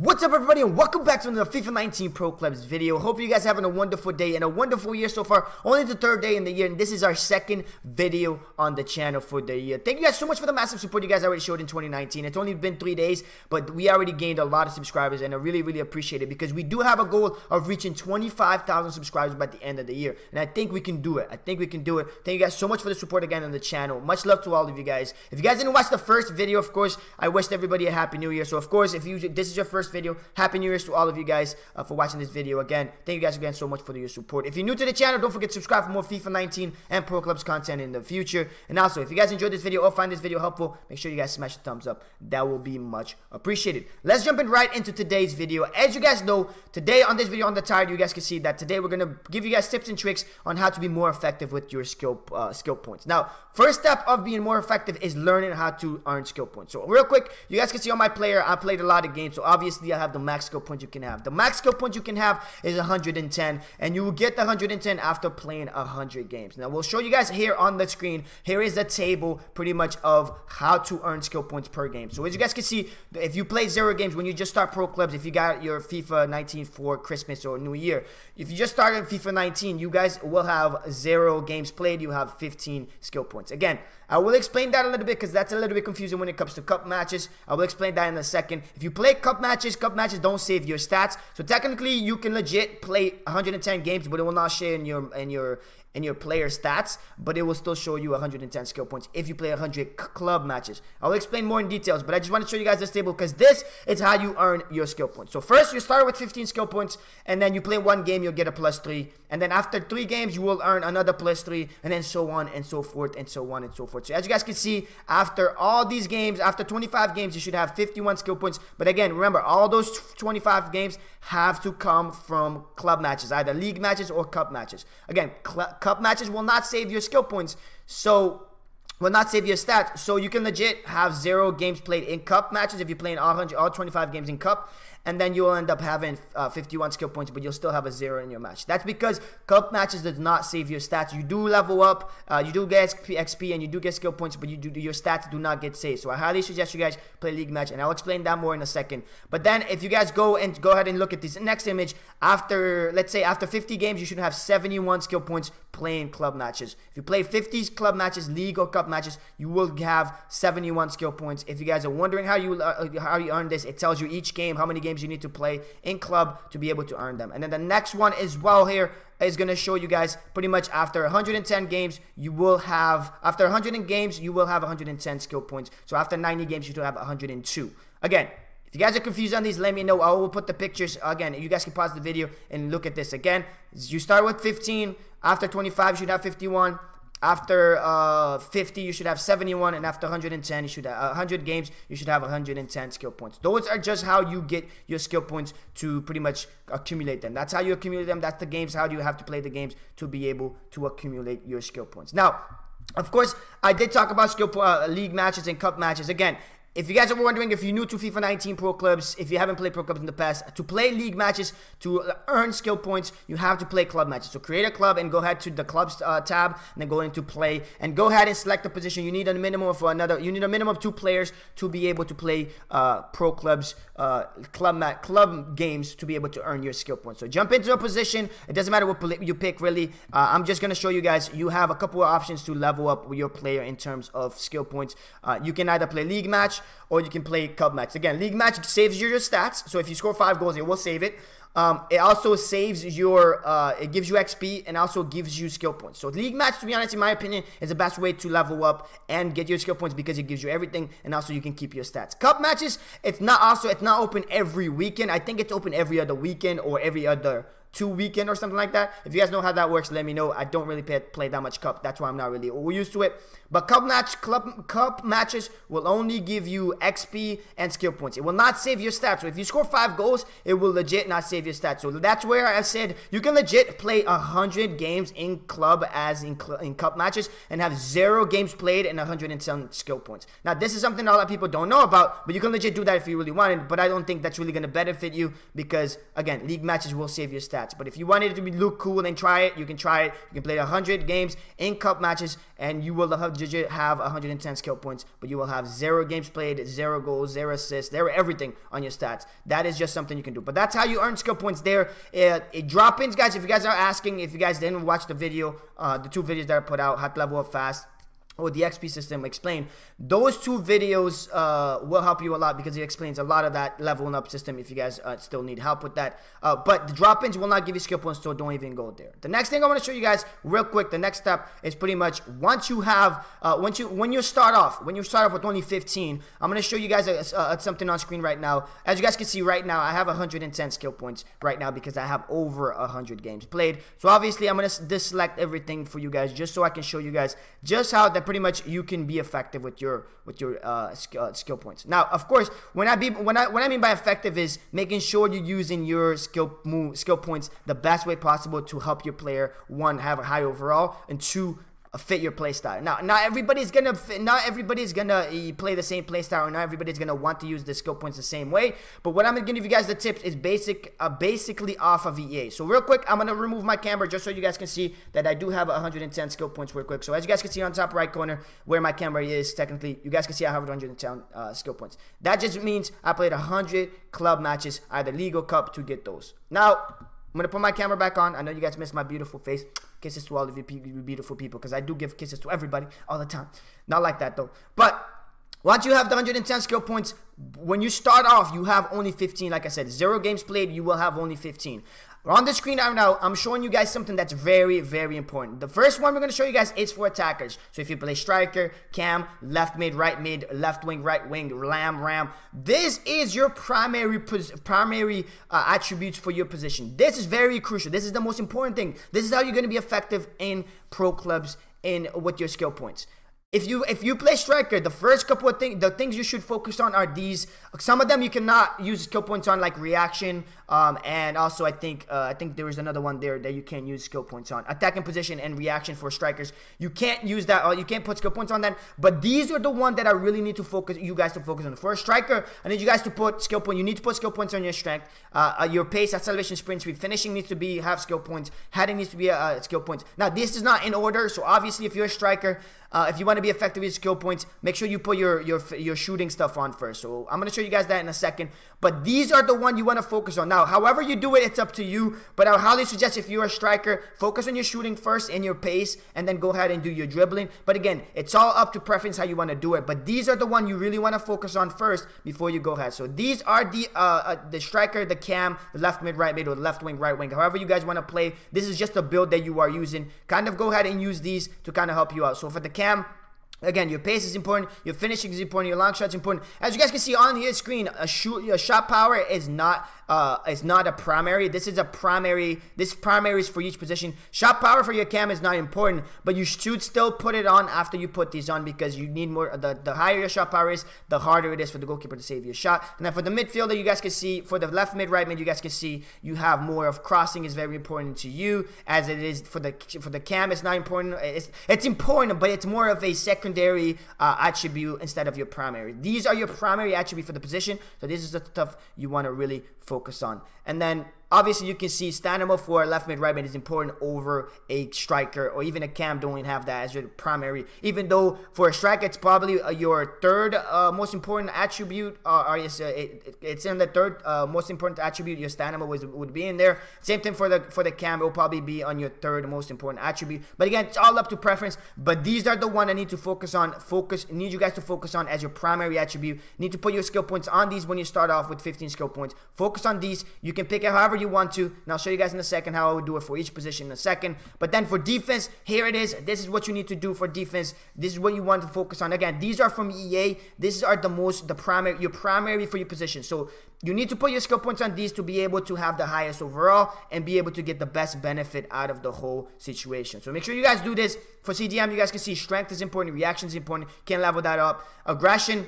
What's up, everybody, and welcome back to another FIFA 19 Pro Clubs video. Hope you guys are having a wonderful day and a wonderful year so far. Only the third day in the year, and this is our second video on the channel for the year. Thank you guys so much for the massive support you guys already showed in 2019. It's only been 3 days, but we already gained a lot of subscribers, and I really appreciate it because we do have a goal of reaching 25,000 subscribers by the end of the year, and I think we can do it. Thank you guys so much for the support again on the channel. Much love to all of you guys. If you guys didn't watch the first video, of course, I wished everybody a happy new year. So of course, if this is your first video, happy new year to all of you guys for watching this video. Again, thank you guys again so much for your support. If you're new to the channel, don't forget to subscribe for more FIFA 19 and Pro Clubs content in the future. And also, if you guys enjoyed this video or find this video helpful, make sure you guys smash the thumbs up. That will be much appreciated. Let's jump in right into today's video. As you guys know, today on this video on the title, you guys can see that today we're gonna give you guys tips and tricks on how to be more effective with your skill points. Now, first step of being more effective is learning how to earn skill points. So real quick, you guys can see on my player, I played a lot of games, so obviously I have the max skill points you can have. The max skill points you can have is 110, and you will get the 110 after playing 100 games. Now we'll show you guys here on the screen. Here is the table pretty much of how to earn skill points per game. So as you guys can see, if you play 0 games when you just start Pro Clubs, if you got your FIFA 19 for Christmas or New Year, if you just started FIFA 19, you guys will have 0 games played. You have 15 skill points. Again, I will explain that a little bit because that's a little bit confusing when it comes to cup matches. I will explain that in a second. If you play cup matches don't save your stats. So technically, you can legit play 110 games, but it will not share in your player stats, but it will still show you 110 skill points if you play 100 club matches. I'll explain more in details, but I just want to show you guys this table because this is how you earn your skill points. So first, you start with 15 skill points, and then you play 1 game, you'll get a +3, and then after 3 games, you will earn another +3, and then so on and so forth, and so on and so forth. So as you guys can see, after all these games, after 25 games, you should have 51 skill points. But again, remember, all those 25 games have to come from club matches, either league matches or cup matches. Again, cup matches will not save your skill points, so will not save your stats. So you can legit have 0 games played in cup matches if you're playing all 25 games in cup, and then you'll end up having 51 skill points, but you'll still have a 0 in your match. That's because cup matches does not save your stats. You do level up, you do get XP, and you do get skill points, but your stats do not get saved. So I highly suggest you guys play league match, and I'll explain that more in a second. But then if you guys go ahead and look at this next image, let's say after 50 games, you should have 71 skill points playing club matches. If you play 50 club matches, league or cup matches, you will have 71 skill points. If you guys are wondering how you earn this, it tells you each game how many games you need to play in club to be able to earn them. And then the next one as well here is going to show you guys pretty much after 110 games, you will have, after 100 games, you will have 110 skill points. So after 90 games, you should have 102. Again, if you guys are confused on these, let me know. I will put the pictures. Again, you guys can pause the video and look at this. Again, you start with 15. After 25, you should have 51. After 50, you should have 71, and after 110, you should have 100 games, you should have 110 skill points. Those are just how you get your skill points to pretty much accumulate them. That's how you accumulate them. That's the games, how you have to play the games to be able to accumulate your skill points. Now, of course, I did talk about league matches and cup matches. Again, if you guys are wondering, if you're new to FIFA 19 Pro Clubs, if you haven't played Pro Clubs in the past, to play league matches, to earn skill points, you have to play club matches. So create a club and go ahead to the clubs tab, and then go into play, and go ahead and select the position. You need a minimum of 2 players to be able to play Pro Clubs club games to be able to earn your skill points. So jump into a position. It doesn't matter what you pick, really. I'm just going to show you guys, you have a couple of options to level up your player in terms of skill points. You can either play league match, or you can play cup match. Again, league match saves your stats. So if you score 5 goals, it will save it. It also saves your, it gives you XP and also gives you skill points. So league match, to be honest, in my opinion, is the best way to level up and get your skill points because it gives you everything, and also you can keep your stats. Cup matches, it's not open every weekend. I think it's open every other weekend or every other 2 weekend or something like that. If you guys know how that works, let me know. I don't really play that much cup. That's why I'm not really used to it. But cup matches will only give you XP and skill points. It will not save your stats. So if you score 5 goals, it will legit not save your stats. So that's where I said you can legit play 100 games in club as in cup matches and have 0 games played and 110 skill points. Now, this is something a lot of people don't know about, but you can legit do that if you really wanted. But I don't think that's really going to benefit you because, again, league matches will save your stats. stats. But if you wanted it to look cool and try it, you can try it. You can play 100 games in cup matches, and you will have 110 skill points, but you will have 0 games played, 0 goals, 0 assists, 0 everything on your stats. That is just something you can do. But that's how you earn skill points there. Drop-ins, guys, if you guys are asking, if you guys didn't watch the video, the 2 videos that I put out, how to level up fast, or the XP system explained, those 2 videos will help you a lot, because it explains a lot of that leveling up system if you guys still need help with that. But the drop-ins will not give you skill points, so don't even go there. The next thing I want to show you guys real quick, the next step is pretty much once you have when you start off with only 15, I'm going to show you guys something on screen right now. As you guys can see right now, I have 110 skill points right now because I have over 100 games played. So obviously I'm going to deselect everything for you guys just so I can show you guys just how that pretty much you can be effective with your skill points. Now, of course, what I mean by effective is making sure you're using your skill points the best way possible to help your player, 1, have a high overall, and 2, fit your play style. Now, not everybody's gonna play the same play style, or not everybody's gonna want to use the skill points the same way. But what I'm gonna give you guys the tips is basically off of EA. So real quick, I'm gonna remove my camera just so you guys can see that I do have 110 skill points real quick. So as you guys can see on top right corner where my camera is, technically, you guys can see I have 110 skill points. That just means I played 100 club matches, either league or cup, to get those. Now, I'm going to put my camera back on. I know you guys miss my beautiful face. Kisses to all of you beautiful people, because I do give kisses to everybody all the time. Not like that, though. But once you have the 110 skill points, when you start off, you have only 15. Like I said, 0 games played, you will have only 15. On the screen right now, I'm showing you guys something that's very, very important. The first one we're going to show you guys is for attackers. So if you play striker, cam, left mid, left wing, right wing, ram, this is your primary attributes for your position. This is very crucial. This is the most important thing. This is how you're going to be effective in pro clubs with your skill points. If you play striker, the first couple of things you should focus on are these. Some of them you cannot use skill points on, like reaction, and also I think there is another one there that you can't use skill points on. Attacking position and reaction for strikers, you can't use that, or you can't put skill points on that. But these are the ones that I really need you guys to focus on. For a striker, I need you guys to put skill points. You need to put skill points on your strength, your pace, acceleration, sprint speed, finishing needs to have skill points, heading needs to be skill points. Now this is not in order, so obviously if you're a striker, if you want to be effective with skill points, make sure you put your shooting stuff on first. So I'm going to show you guys that in a second. But these are the ones you want to focus on. Now, however you do it, it's up to you. But I would highly suggest, if you're a striker, focus on your shooting first and your pace, and then go ahead and do your dribbling. But again, it's all up to preference how you want to do it. But these are the ones you really want to focus on first before you go ahead. So these are the striker, the cam, the left mid, right mid, or left wing, right wing. However you guys want to play, this is just a build that you are using. Kind of go ahead and use these to kind of help you out. So for the cam, again, your pace is important, your finishing is important, your long shot is important. As you guys can see on your screen, your shot power is not a primary. This is a primary. This primary is for each position. Shot power for your cam is not important, but you should still put it on after you put these on, because you need more. The higher your shot power is, the harder it is for the goalkeeper to save your shot. And then for the midfielder, you guys can see, for the left mid, right mid, you guys can see you have more of crossing is very important to you, as it is for the cam. It's not important. It's important, but it's more of a secondary attribute instead of your primary. These are your primary attribute for the position, so this is the stuff you want to really focus on. And then obviously you can see stamina for left mid, right mid is important over a striker, or even a cam. Don't have that as your primary, even though for a striker it's probably your third most important attribute, it's in the third most important attribute. Your stamina would be in there. Same thing for the cam, it will probably be on your third most important attribute. But again, it's all up to preference. But these are the one I need to focus on. Need you guys to focus on as your primary attribute. Need to put your skill points on these when you start off with 15 skill points. Focus on these. You can pick it however you want to, and I'll show you guys in a second how I would do it for each position in a second. But then for defense, here it is. This is what you need to do for defense. This is what you want to focus on. Again, these are from EA. These are your primary for your position. So you need to put your skill points on these to be able to have the highest overall and be able to get the best benefit out of the whole situation. So make sure you guys do this. For CDM, you guys can see strength is important, reaction is important. Can't level that up. Aggression,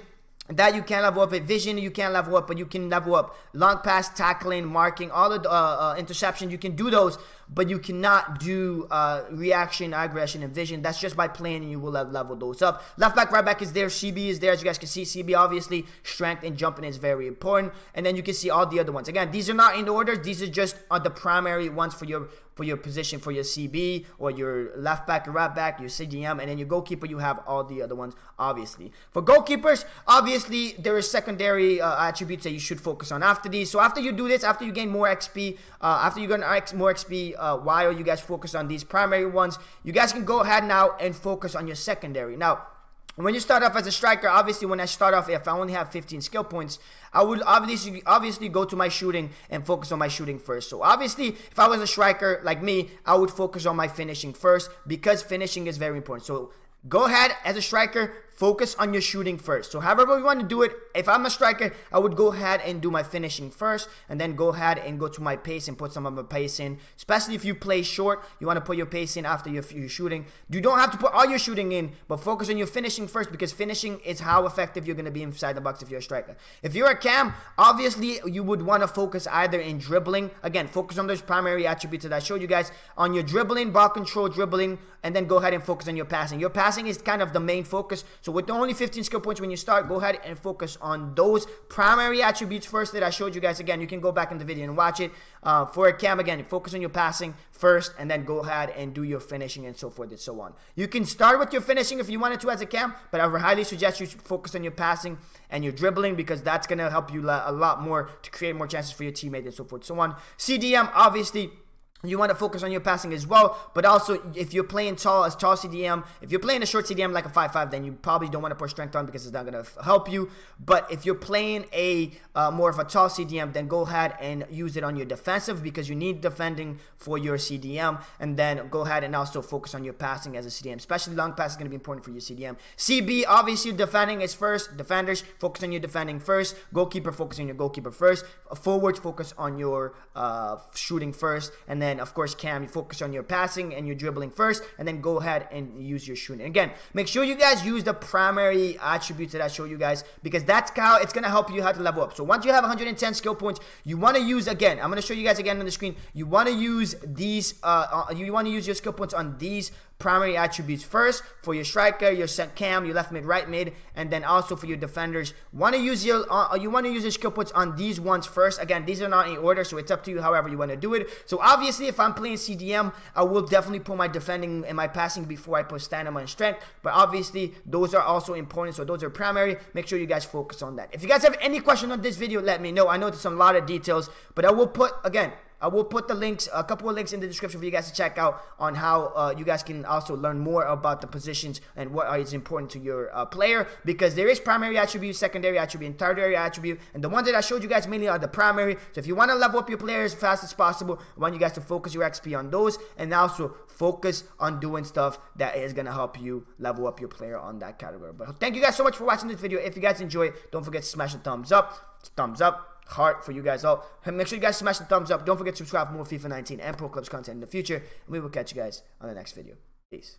that you can level up. Vision, you can't level up, but you can level up long pass, tackling, marking, all of the interception. You can do those, but you cannot do reaction, aggression, and vision. That's just by playing, and you will have leveled those up. Left back, right back is there. CB is there. As you guys can see, CB obviously strength and jumping is very important. And then you can see all the other ones. Again, these are not in order. These are just the primary ones for your position, for your CB or your left back, your right back, your CDM, and then your goalkeeper. You have all the other ones, obviously. For goalkeepers, obviously there is secondary attributes that you should focus on after these. So after you do this, after you gain more XP, after you gain more XP, while you guys focus on these primary ones, you guys can go ahead now and focus on your secondary. Now, when you start off as a striker, obviously when I start off, if I only have 15 skill points, I would obviously go to my shooting and focus on my shooting first. So obviously, if I was a striker like me, I would focus on my finishing first, because finishing is very important. So go ahead as a striker, focus on your shooting first. So however you want to do it, if I'm a striker, I would go ahead and do my finishing first, and then go ahead and go to my pace and put some of my pace in. Especially if you play short, you want to put your pace in after your shooting. You don't have to put all your shooting in, but focus on your finishing first, because finishing is how effective you're going to be inside the box if you're a striker. If you're a cam, obviously you would want to focus either in dribbling. Again, focus on those primary attributes that I showed you guys, on your dribbling, ball control, dribbling, and then go ahead and focus on your passing. Your passing is kind of the main focus. So with only 15 skill points when you start, go ahead and focus on those primary attributes first that I showed you guys. Again, you can go back in the video and watch it. For a cam, again, focus on your passing first, and then go ahead and do your finishing and so forth and so on. You can start with your finishing if you wanted to as a cam, but I would highly suggest you focus on your passing and your dribbling, because that's going to help you a lot more to create more chances for your teammate and so forth and so on. CDM, obviously, you want to focus on your passing as well, but also if you're playing tall CDM, if you're playing a short CDM like a 5'5", then you probably don't want to put strength on, because it's not going to help you. But if you're playing a more of a tall CDM, then go ahead and use it on your defensive, because you need defending for your CDM. And then go ahead and also focus on your passing as a CDM, especially long pass is going to be important for your CDM. CB, obviously defending is first. Defenders, focus on your defending first. Goalkeeper, focus on your goalkeeper first. Forwards, focus on your shooting first. And then of course cam, you focus on your passing and your dribbling first, and then go ahead and use your shooting. Again, make sure you guys use the primary attributes that I show you guys, because that's how it's going to help you how to level up. So once you have 110 skill points, you want to use, again, I'm going to show you guys again on the screen, you want to use these you want to use your skill points on these primary attributes first. For your striker, your cam, your left mid, right mid, and then also for your defenders, want to use your skill points on these ones first. Again, these are not in order, so it's up to you however you want to do it. So obviously if I'm playing CDM, I will definitely put my defending and my passing before I put stamina and strength, but obviously those are also important, so those are primary. Make sure you guys focus on that. If you guys have any question on this video, let me know. I know there's a lot of details, but I will put, again, I will put the links, a couple of links in the description for you guys to check out on how you guys can also learn more about the positions and what is important to your player, because there is primary attribute, secondary attribute, and tertiary attribute, and the ones that I showed you guys mainly are the primary. So if you want to level up your players as fast as possible, I want you guys to focus your XP on those, and also focus on doing stuff that is going to help you level up your player on that category. But thank you guys so much for watching this video. If you guys enjoy it, don't forget to smash the thumbs up. Heart for you guys all. Make sure you guys smash the thumbs up. Don't forget to subscribe for more FIFA 19 and Pro Clubs content in the future. And we will catch you guys on the next video. Peace.